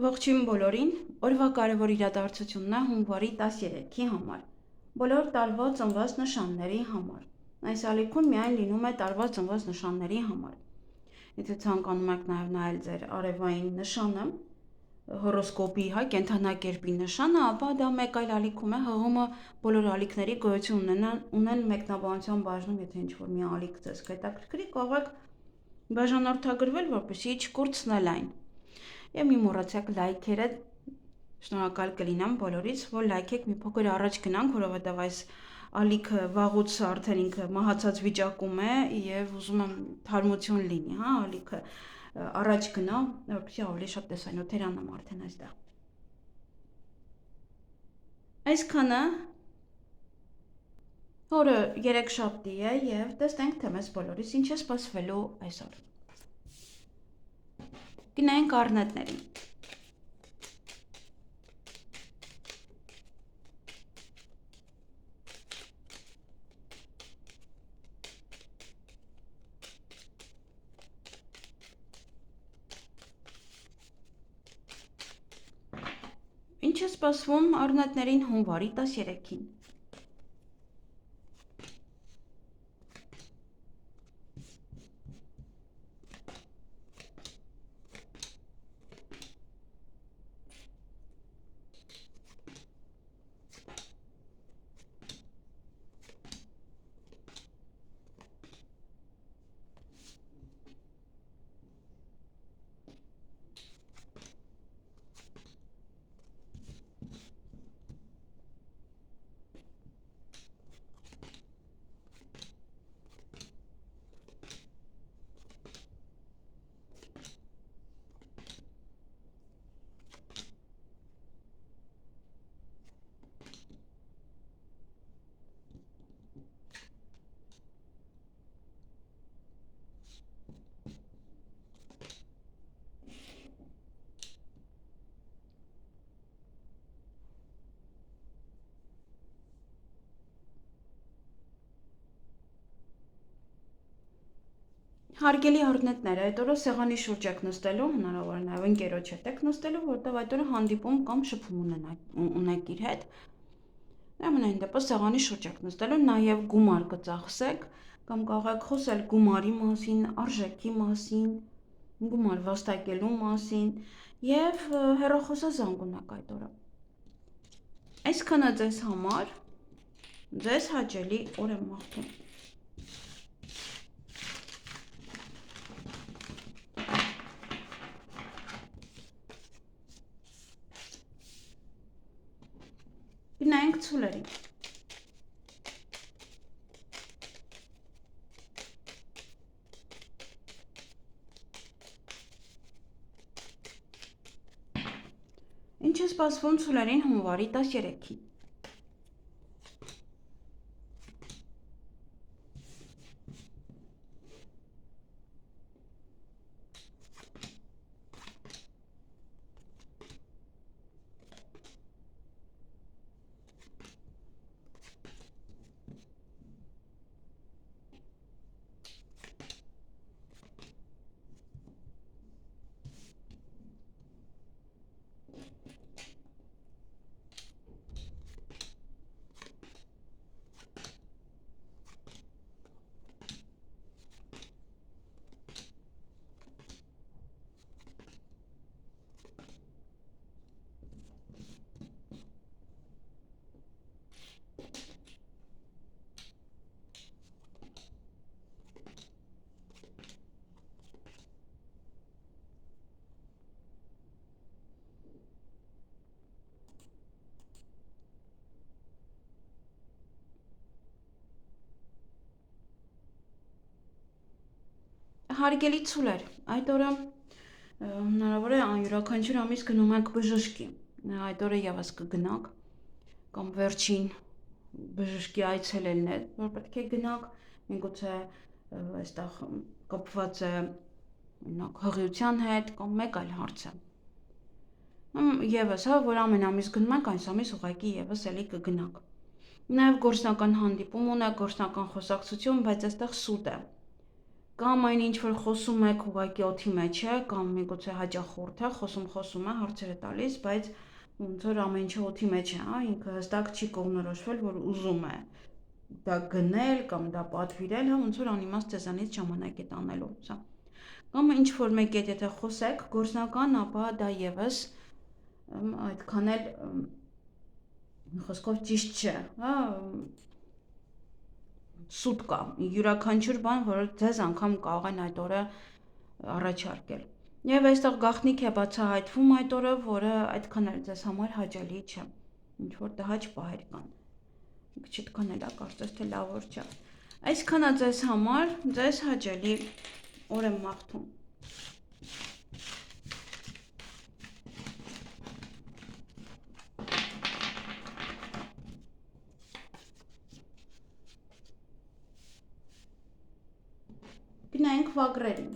Ողջույն բոլորին, օրվա կարևոր իրադարձությունն է հունվարի 13-ի համար, բոլոր տարվա ծնված նշանների համար։ Այս ալիքում միայն լինում է տարվա ծնված նշանների համար։ Եթե ցանկանում եք նաև նայել ձեր արևային նշանը, հորոսկոպի, կենդանակերպի նշանը, ապա դա մեկ այլ ալիքում է, հղումը բոլոր ալիքների գոյություն ունեն մեկնաբանության բաժնում, եթե ինչ-որ մի ալիք ձեզ հետաքրքրի, կարող եք բաժանորդագրվել, որպեսզի չկորցնել այն։ Եվ մի մոռացեք լայքերը, շնորհակալ կլինեմ բոլորից, որ լայքեք, մի փոքր առաջ գնանք, որովհետև այս ալիքը վաղուց արդեն ինքը մահացած վիճակում է եւ ուզում եմ թարմություն լինի, ալիքը առաջ գնա, որպեսզի ավելի շատ տեսանյութեր անեմ արդեն այստեղ։ Այսքանը օրը երեքշաբթի է եւ տեսնենք թե մեզ բոլորիս ինչ է սպասվելու այսօր։ Գնանք առնետներին։ Ինչ է սպասվում առնետներին հունվարի 13-ին։ Հարգելի առնետներ, այդ օրը սեղանի շուրջ եք նստելու, հնարավոր է նաև ընկերոջ հետ եք նստելու, որտեղ այդ օրը հանդիպում կամ շփում ունեք իր հետ։ Ամենայն դեպս սեղանի շուրջ եք նստելու, նաև գումար կծախսեք, կամ կարող եք խոսել գումարի մասին, արժեքի մասին, գումար վաստակելու մասին եւ հեռախոսազանգ ունեք այդ օրը։ Այսքանը ձեզ համար, ձեզ հաճելի օր եմ մաղթում։ Գնանք ցուլերին։ Ինչ է սպասվում ցուլերին հունվարի 13-ին։ Հարգելի ցուլեր, այդ օրը հնարավոր է յուրաքանչյուր ամիս գնում եք բժշկի, այդ օրը եւս կգնաք, կամ վերջին բժշկի այցելելն է, որ պետք է գնաք, միգուցե այստեղ կապված է օրինակ հղիության հետ կամ մեկ այլ հարց է։ Եվս, որ ամեն ամիս գնում եք, այս ամիս ուղղակի եւս էլի կգնաք։ Նաեւ գործնական հանդիպում ունեք, գործնական խոսակցություն, բայց այստեղ սուտ է։ Կամ այն ինչ որ խոսում եք ուղղակի օդի մեջ է, կամ միգուցե հաճախորդ է, խոսում է, հարցերը տալիս, բայց ոնց որ ամեն ինչը օդի մեջ է, հա, ինքը հստակ չի կողմնորոշվել, որ ուզում է դա գնել կամ դա պատվիրել, հա, ոնց որ անիմաստ ձեզանից ժամանակ է տանելու, սա։ Կամ ինչ որ մեկի հետ եթե խոսեք գործնական, ապա դա եւս այդքան էլ խոսքով ճիշտ չէ, հա, սուտ կա, յուրաքանչյուր բան, որ ձեզ անգամ կարող են այդ օրը առաջարկել։ Եվ այստեղ գաղտնիք է բացահայտվում այդ օրը, որը այդքան էլ ձեզ համար հաճելի չէ։ Ինչ որ տհաճ պահեր կան։ Չտքան էլ կարծես թե լավ օր չէ։ Այսքանը ձեզ համար, ձեզ հաճելի օր եմ մաղթում։ Գնանք վագրերին։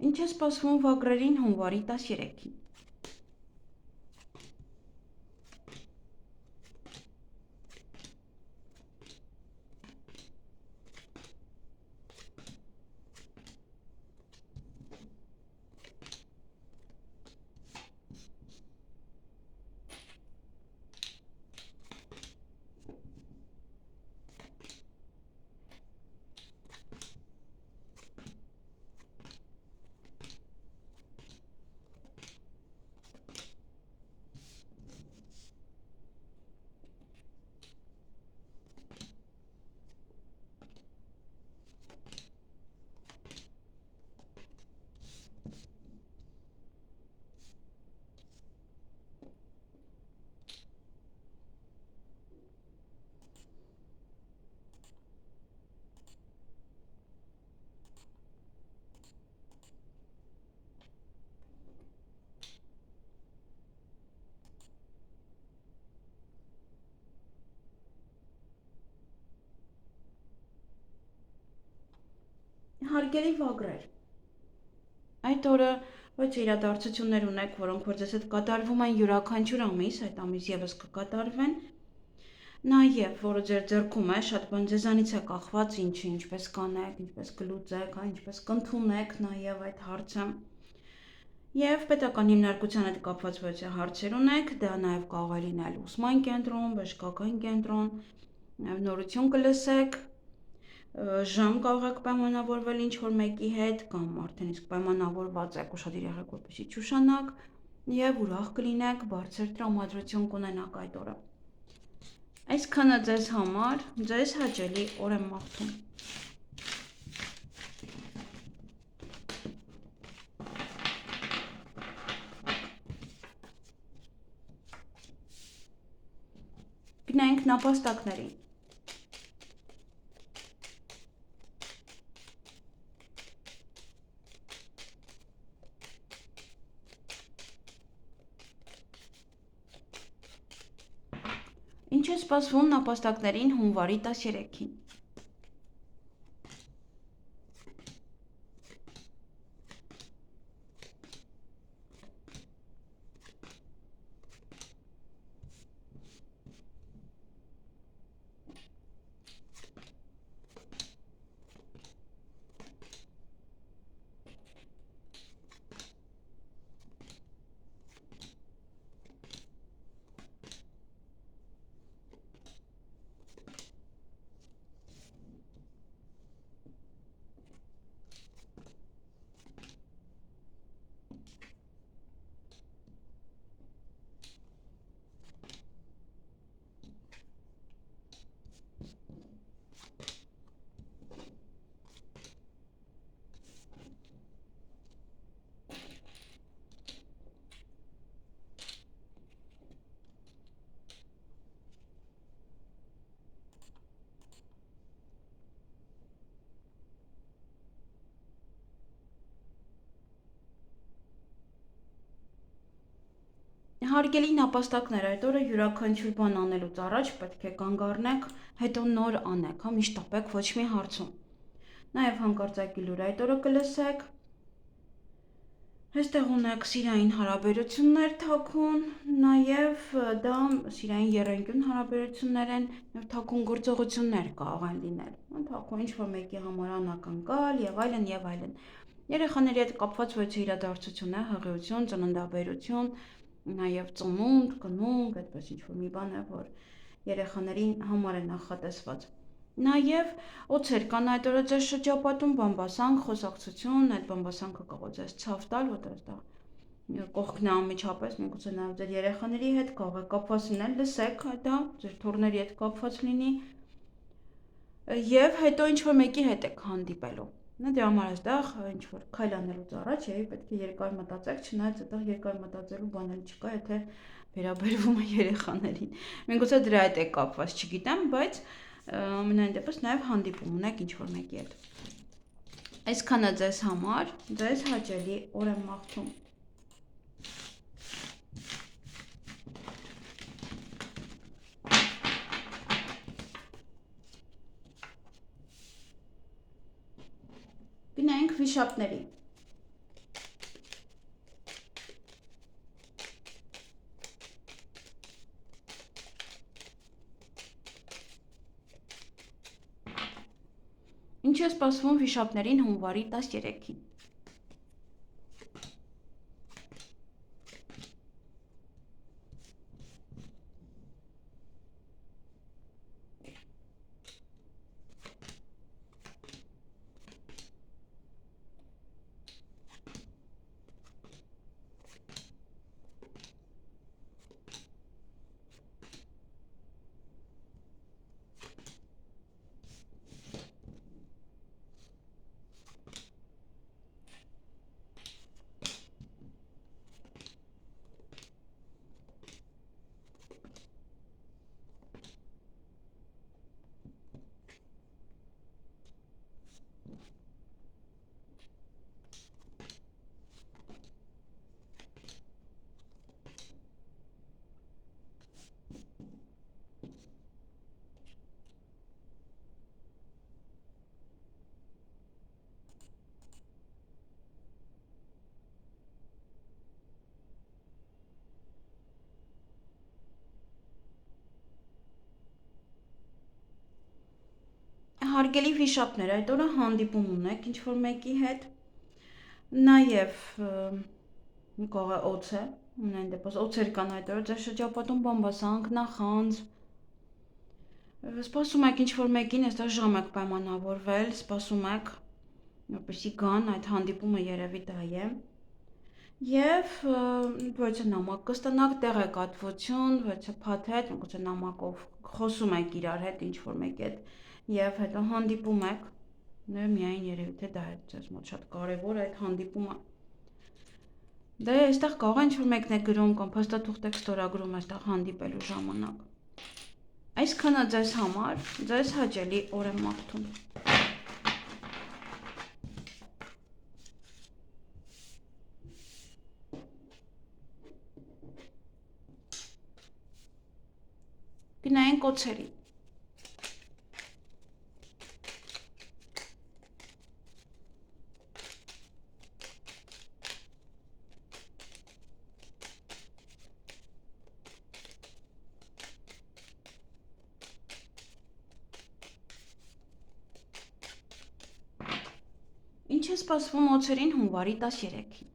Ինչ է սպասվում վագրերին հունվարի 13-ին։ Հարգելի վագրեր, այդ օրը ոչ իրադարձություններ ունեք, որոնք որ ձեզ հետ կատարվում են յուրաքանչյուր ամիս, այդ ամիս եւս կկատարվեն, նաեւ որը ձեր ձեռքում է, շատ բան ձեզանից է կախված, ինչպես կանեք, ինչպես կլուծեք, ինչպես կընդունեք նաեւ այդ հարցը։ Եվ պետական հիմնարկության հետ կապված ոչ հարցեր ունեք, դա նաեւ կարող է լինել ուսման կենտրոն, բժշկական կենտրոն, նաեւ նորություն կլսեք, ժամ կարող եք պայմանավորվել ինչ որ մեկի հետ կամ արդեն իսկ պայմանավորված եք ուշադիր եղեք որպեսզի չուշանաք եւ ուրախ կլինեք, բարձր տրամադրություն կունենաք այդ օրը։ Այսքանը ձեզ համար, ձեզ հաճելի օր եմ մաղթում։ Գնանք նապաստակներին։ Ինչ է սպասվում նապաստակներին հունվարի 13-ին։ Հարգելի նապաստակներ, այդ օրը յուրաքանչյուր բան անելուց առաջ պետք է կանգ առնեք, հետո նոր անեք, հա, միշտ տպեք ոչ մի հարցում։ Նաև հանկարծակի լուր այդ օրը կլսեք։ Այստեղ ունեք սիրային հարաբերություններ թաքուն, նաև դա սիրային եռանկյուն հարաբերություններ են և թաքուն գործողություններ կարող են լինել։ Թաքուն ինչ-որ մեկի համար անակնկալ և այլն և այլն։ Երեխաների հետ կապված ոչ իրադարձություն է, հղիություն, ծննդաբերություն, նաև ծնունդ, կնունկ, այդպես ինչ-որ մի բան է, որ երեխաների համար է նախատեսված։ Նաև օձեր կան այդ օրը ձեզ շրջապատում, բամբասանք, խոսակցություն, այդ բամբասանքը կարող է ձեզ ցավ տալ, որտեղ դա կողքն է անմիջապես, միգուցե նաև ձեր երեխաների հետ կարող է կապված լինել, լսեք դա, ձեր թոռների հետ կապված լինի, և հետո ինչ-որ մեկի հետ եք հանդիպելու։ Դրա համար այստեղ ինչ-որ քայլ անելուց առաջ պետք է երկար մտածեք, չնայած այդտեղ երկար մտածելու բան էլ չկա, եթե վերաբերվում է երեխաներին։ Միգուցե դրա հետ է կապված, չգիտեմ, բայց ամենայն դեպս նաև հանդիպում ունեք ինչ-որ մեկի հետ։ Այսքանը ձեզ համար, ձեզ հաճելի օր եմ մաղթում։ Գնանք վիշապների։ Ինչ է սպասվում վիշապներին հունվարի 13-ին։ Հարգելի վիշապներ, այդ օրը հանդիպում ունեք ինչ-որ մեկի հետ, նաև կարող է օձ է, ամենայն դեպս օձեր կան այդ օրը ձեր շրջապատում, բամբասանք, նախանձ, սպասում եք ինչ-որ մեկին, այստեղ ժամ եք պայմանավորվել, սպասում եք, որպեսզի գան, այդ հանդիպումը երևի դա է, և ոչ նամակ կստանաք, տեղեկատվություն, ոչ փաթեթ, միգուցե նամակով խոսում եք իրար հետ, ինչ-որ մեկի հետ, և հետո հանդիպում եք, միայն երևի թե դա է ձեզ մոտ շատ կարևոր այդ հանդիպումը։ Դե այստեղ կարող է ինչ-որ մեկն է գրում կամ փաստաթուղթ եք ստորագրում այստեղ հանդիպելու ժամանակ։ Այսքանը ձեզ համար, ձեզ հաճելի օր եմ մաղթում։ Գնայինք օձերի։ Ինչ է սպասվում օձերին հունվարի 13-ին։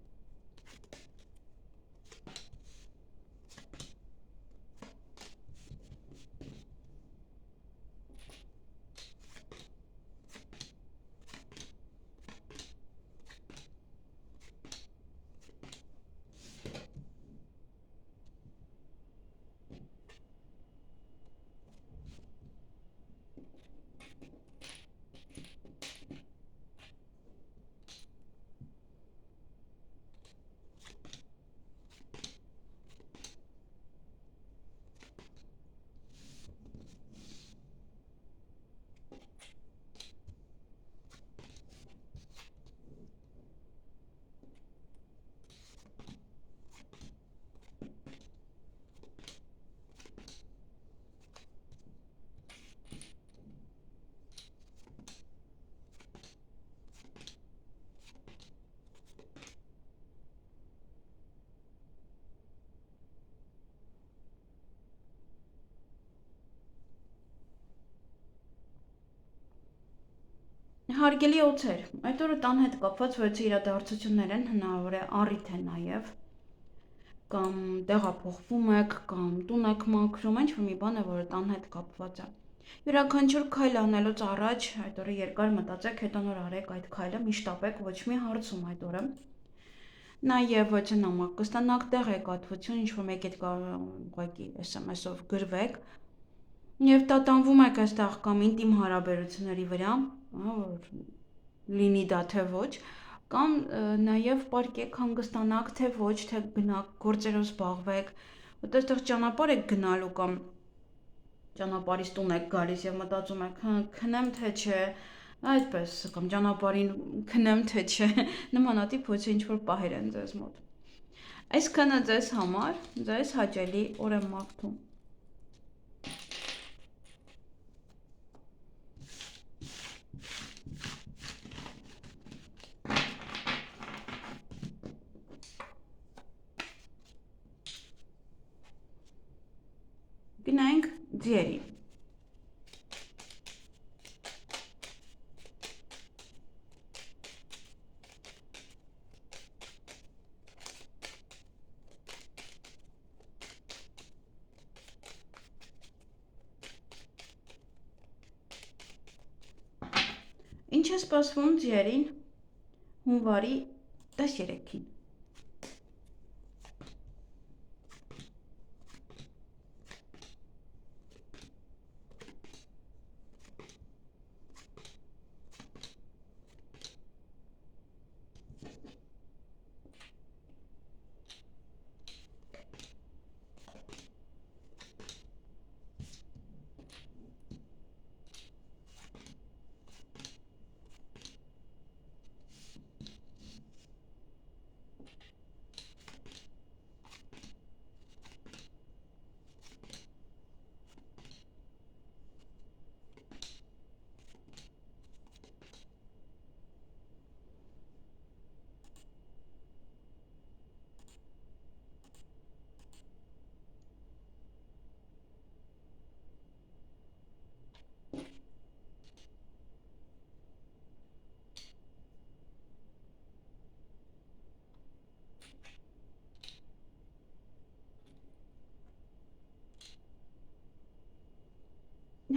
Հարգելի օձեր, այդ օրը տան հետ կապված որոշ իրադարձություններ են, հնարավոր է առիթ է նաև, կամ տեղափոխվում եք, կամ տուն եք մաքրում, ինչ-որ մի բան է, որը տան հետ կապված է։ Յուրաքանչյուր քայլ անելուց առաջ այդ օրը երկար մտածեք, հետո նոր արեք այդ քայլը, միշտ ապեք ոչ մի հարցում այդ օրը։ Նաև ոչ նամակ կստանաք, տեղեկատվություն, ինչ-որ մեկի հետ ուղղակի SMS-ով գրվեք, Եվ տատանվում եք այստեղ կամ ինտիմ հարաբերությունների վրա, որ լինի դա թե ոչ, կամ նաև պարկեք հանգստանաք թե ոչ, թե գնաք գործերով զբաղվեք, որտեղ այստեղ ճանապարհ եք գնալու կամ ճանապարհից տուն եք գալիս եւ մտածում եք, քնեմ թե չէ, այդպես կամ ճանապարհին քնեմ թե չէ, նմանատիպ ոչ ինչ-որ պահեր են ձեզ մոտ։ Այսքանը ձեզ համար, ձեզ հաճելի օր եմ մաղթում։ Գնանք ձիերի։ Ինչ է սպասվում ձիերին հունվարի 13-ին։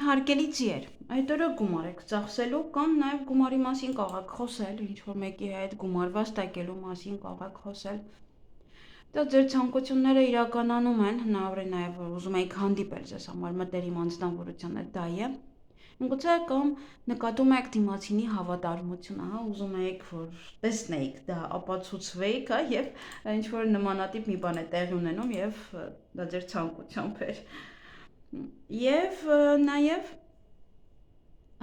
Հարգելի ձիեր, այդ օրը գումար եք ծախսելու կամ նաև գումարի մասին կարող խոսել, ինչ-որ մեկի հետ գումար վաստակելու մասին կարող խոսել։ Դա ձեր ցանկությունները իրականանում են, հնարավոր է նաև որ ուզում եք հանդիպել ձեզ համար մտերիմ անձնավորությունը դա է։ Միգուցե կամ նկատում եք դիմացինի հավատարմությունը, հա, ուզում եք որ տեսնեիք դա, ապացուցվեիք, հա, եւ ինչ որ նմանատիպ մի բան է տեղի ունենում եւ դա ձեր ցանկությամբ է։ Եվ նաև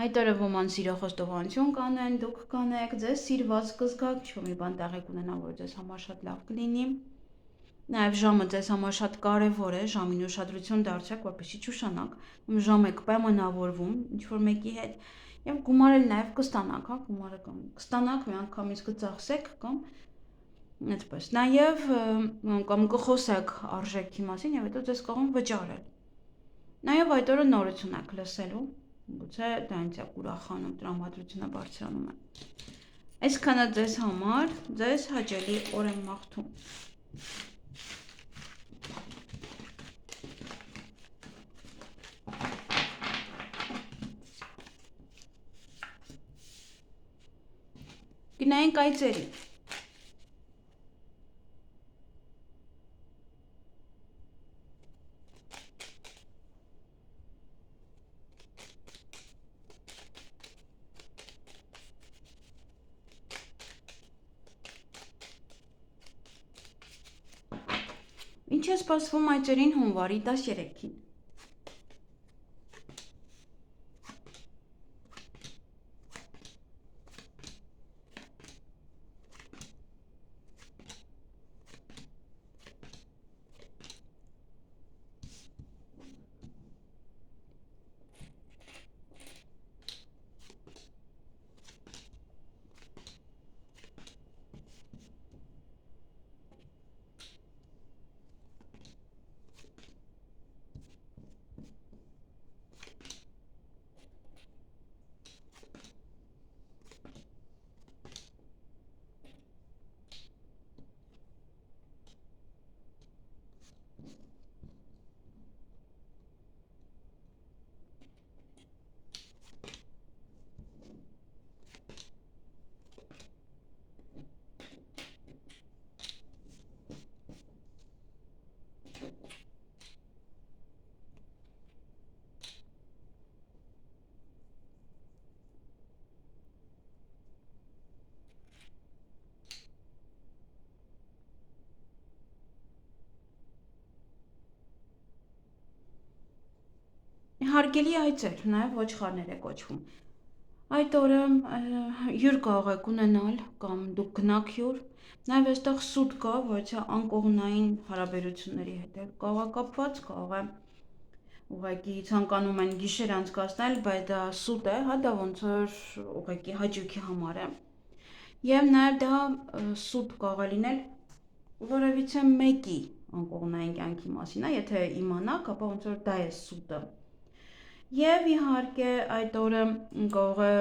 այդ օրը ոման սիրո խոստովանություն կանեն, դուք կանեք, ձեզ սիրված կզգաք, ինչ-որ մի բան տեղի կունենա, որ ձեզ համար շատ լավ կլինի։ Նաև ժամը ձեզ համար շատ կարևոր է, ժամին ուշադրություն դարձրեք, որպեսզի չուշանաք։ Ժամ եք պայմանավորվում ինչ-որ մեկի հետ եւ գումար էլ նաև կստանաք, հա, գումարը կամ կստանաք, միանգամից կծախսեք կամ այդպես։ Նաև կամ կխոսեք արժեքի մասին եւ հետո ձեզ կարող են վճարել։ Նաև այդ օրը նորություն եք լսելու, գուցե դրանից եք ուրախանում, տրամադրությունը բարձրանում է։ Այսքանը ձեզ համար, ձեզ հաճելի օր եմ մաղթում։ Գնայինք այծերի։ Ինչ է սպասվում այծերին հունվարի 13-ին։ Հարգելի այծեր, նաև ոչխարներ է կոչվում։ Այդ օրը հյուր կարող եք ունենալ կամ դուք գնաք հյուր, նաև այստեղ սուտ կա, որը անկողնային հարաբերությունների հետ է կարող է կապված, կարող է ուղղակի ցանկանում են գիշեր անցկացնել, բայց դա սուտ է, հա դա ոնց որ ուղղակի հաճույքի համար է։ Եվ նաև դա սուտ կարող է լինել որևիցե մեկի անկողնային կյանքի մասին, եթե իմանաք, ապա ոնց որ դա է սուտը։ Եվ իհարկե այդ օրը կարող է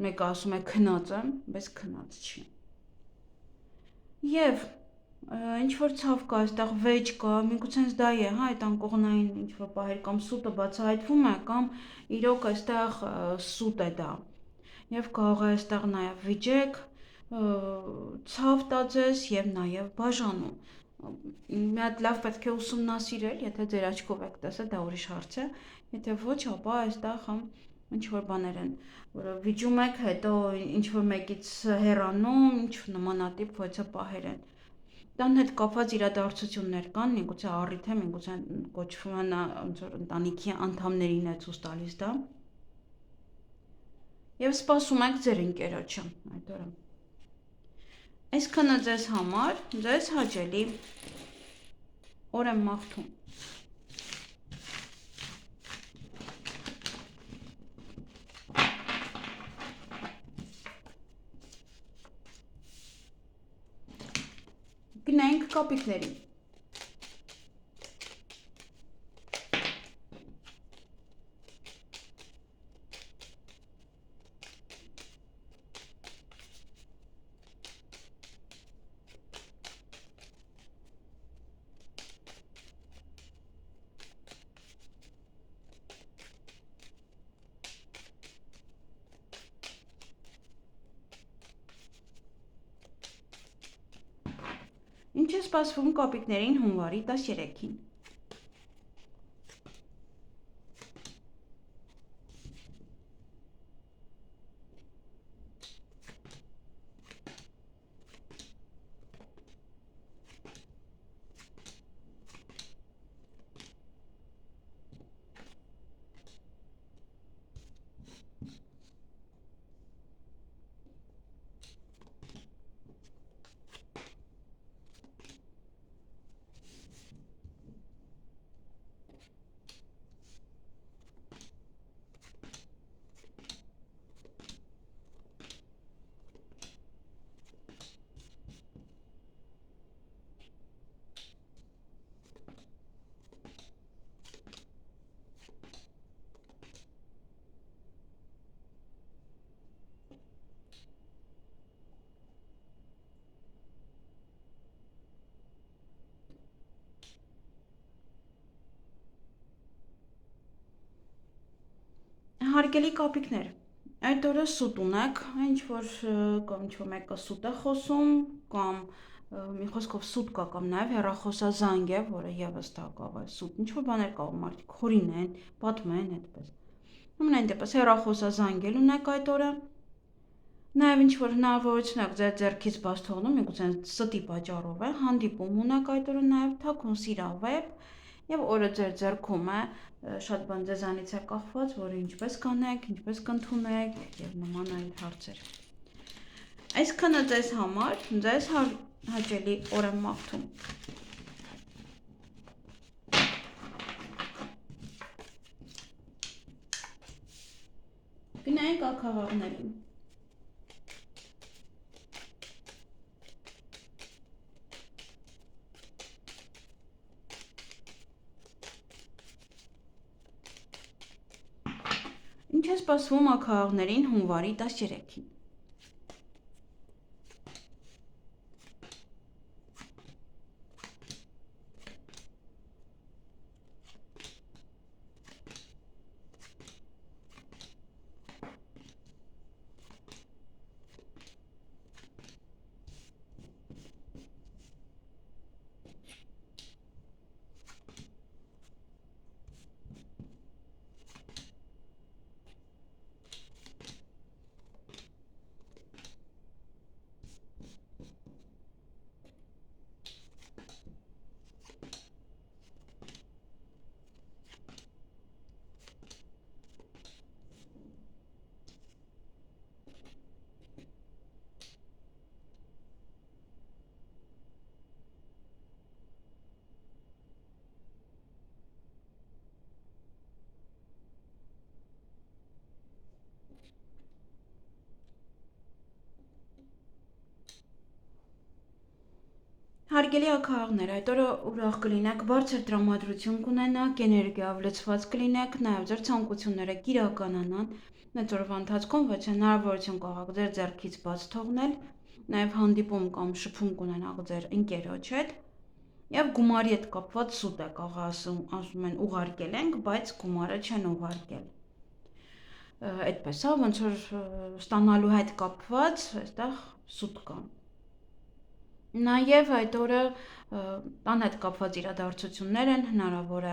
մեկը ասում է քնած եմ, բայց քնած չի։ Եվ ինչ որ ցավ կա, այստեղ վեճ կա, միգուցե դա է, հա, այդ անկողնային ինչ որ պահեր կամ սուտը բացահայտվում է, կամ իրոք այստեղ սուտ է դա։ Եվ կարող է այստեղ նաև վիճեք, ցավ տա ձեզ եւ նաև բաժանում։ Մի հատ լավ պետք է ուսումնասիրել, եթե ձեր աչքով եք տեսել, դա ուրիշ հարց է։ Եթե ոչ, ապա այստեղ ինչ որ բաներ են, որը վիճում եք, հետո ինչ որ մեկից հեռանում, ինչ նմանատիպ ոչը պահեր են։ Տան հետ կապված իրադարձություններ կան, միգուցե առիթ է, միգուցե կոչվում է ոնց որ ընտանիքի անդամներին է ցույց տալիս դա։ Եվ սպասում եք ձեր ընկերոջը այդ օրը։ Այսքանը ձեզ համար, ձեզ հաճելի օր եմ մաղթում։ Գնանք կապիկներին։ Ինչ է սպասվում կապիկներին հունվարի 13-ին։ Հարգելի կապիկներ, այդ օրը սուտ ունեք, ինչ որ մեկը սուտ է խոսում, կամ մի խոսքով սուտ կա, կամ նաև հեռախոսազանգ է, որը եւս դա կարող է սուտ, ինչ որ բաներ կարող մարդիկ խորինեն, պատմեն, այդպես։ Ամենայն դեպս հեռախոսազանգ էլ ունեք այդ օրը։ Նաև ինչ որ հնարավորություն եք ձեր ձեռքից բաց թողնում, միգուցե ստի պատճառով է, հանդիպում ունեք այդ օրը նաև թաքուն սիրավեպ, եւ օրը ձեր ձեռքում է, շատ բան ձեզանից է կախված, որը ինչպես կանեք, ինչպես կընդունեք եւ նման այլ հարցեր։ Այսքանը ձեզ համար, ձեզ հաճելի օր եմ մաղթում։ Գնանք ակաղաղներին։ Ինչ է սպասվում ակաղաղներին հունվարի 13-ին։ Հարգելի ակահաղներ, այդ օրը ուրախ կլինեք, բարձր տրամադրություն կունենաք, էներգիայով լցված կլինեք, նաև ձեր ցանկությունները կիրականանան, այդ օրվա ընթացքում ոչ հնարավորություն կողակ ձեր ձեռքից բաց թողնել, նաև հանդիպում կամ շփում կունենաք ձեր ընկերոջ հետ, եւ գումարի հետ կապված սուտ է կաղա ասում են ուղարկել ենք, բայց գումարը չեն ուղարկել։ Այդպես է, ոնց որ ստանալու հետ կապված, այստեղ սուտ կա։ Նաև այդ օրը տան հետ կապված իրադարձություններ են, հնարավոր է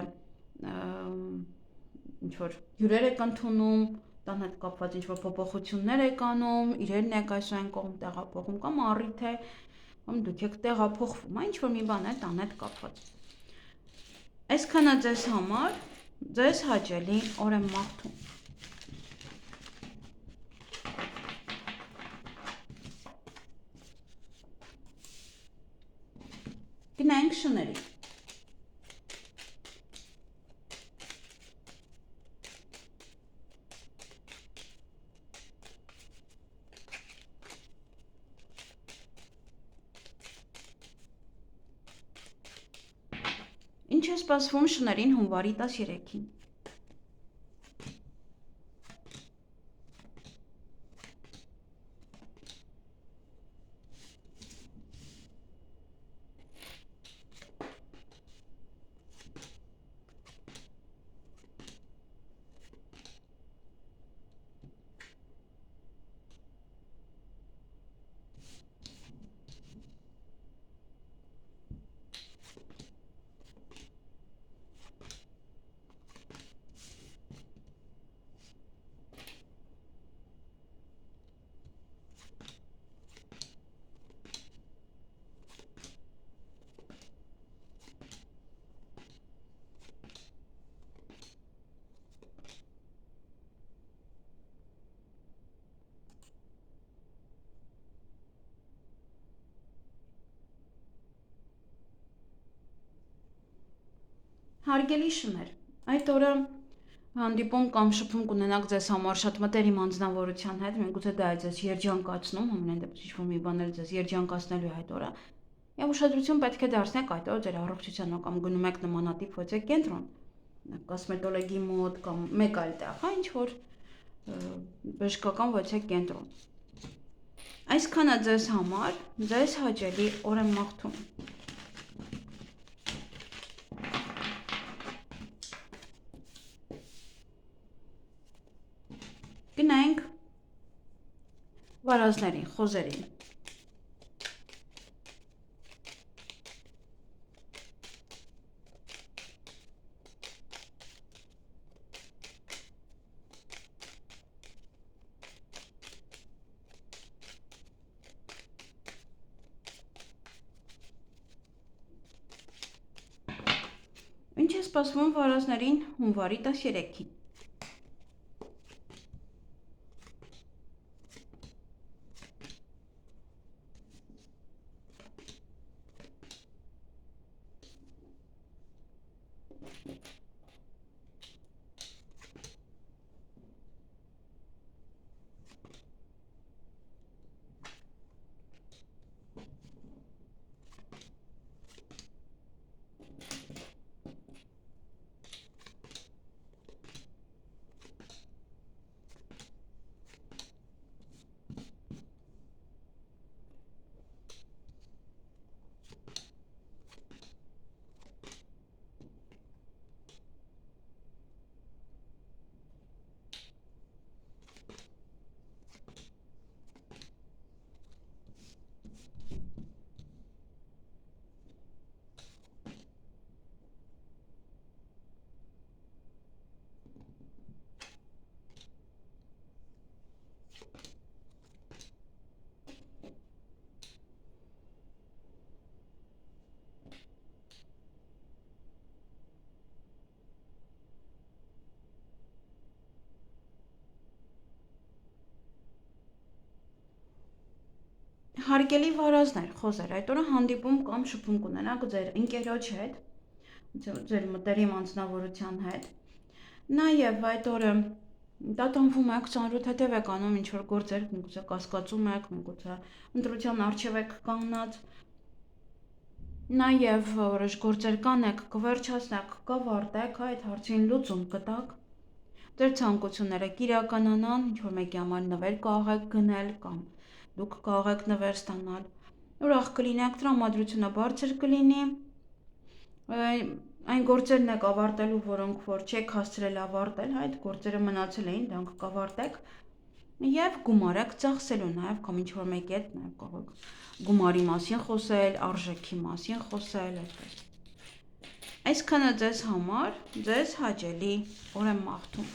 ինչ-որ հյուրեր եք ընդունում, տան հետ կապված ինչ-որ փոփոխություններ եք անում, իրերն եք այսօր կողմ տեղափոխում կամ առիթ է, կամ դուք եք տեղափոխվում, ինչ-որ մի բան է տան հետ կապված։ Այսքանը ձեզ համար, ձեզ հաճելի օր եմ մաղթում։ Գնանք շների։ Ինչ է սպասվում շներին հունվարի 13-ին։ Հարգելի շներ, այդ օրը հանդիպում կամ շփում կունենաք ձեզ համար շատ մտերիմ անձնավորության հետ, միգուցե դա է ձեզ երջանկացնում, ամենայն դեպս ինչ-որ մի բաներ ձեզ երջանկացնելու է այդ օրը, եւ ուշադրություն պետք է դարձնեք այդ օրը ձեր առողջությանը կամ գնում եք նմանատիպ ոչ կենտրոն, կոսմետոլոգի մոտ կամ մեկ այլ տեղ, հա, ինչ-որ բժշկական ոչ կենտրոն։ Այսքանը ձեզ համար, ձեզ հաճելի օր եմ մաղթում։ Գնանք վարազներին, խոզերին։ Ինչ է սպասվում վարազներին հունվարի 13-ին։ Հարգելի վարազներ, խոզեր, այդ օրը հանդիպում կամ շփում կունենաք ձեր ընկերոջ հետ, ձեր մտերիմ անձնավորության հետ։ Նաև այդ օրը տատանվում եք, ծանրութեթև եք անում ինչ-որ գործեր, միգուցե կասկածում եք, միգուցե ընտրության առջև եք կանգնած։ Նաև որոշ գործեր կանեք, կվերջացնեք, կավարտեք, այդ հարցին լուծում կտակ։ Ձեր ցանկությունները կիրականանան, ինչ-որ մեկի համար նվեր կարող եք գնել կամ դուք կարող եք նվեր ստանալ։ Ուրախ կլինեք, տրամադրությունը բարձր կլինի, այն գործերն եք ավարտելու, որոնք որ չեք հասցրել ավարտել, այդ գործերը մնացել էին, դրանք կավարտեք եւ գումար եք ծախսելու, նաեւ կամ ինչ-որ մեկի հետ նաեւ կարող եք գումարի մասին խոսել, արժեքի մասին խոսել, այդպես։ Այսքանը ձեզ համար, ձեզ հաճելի օր եմ մաղթում։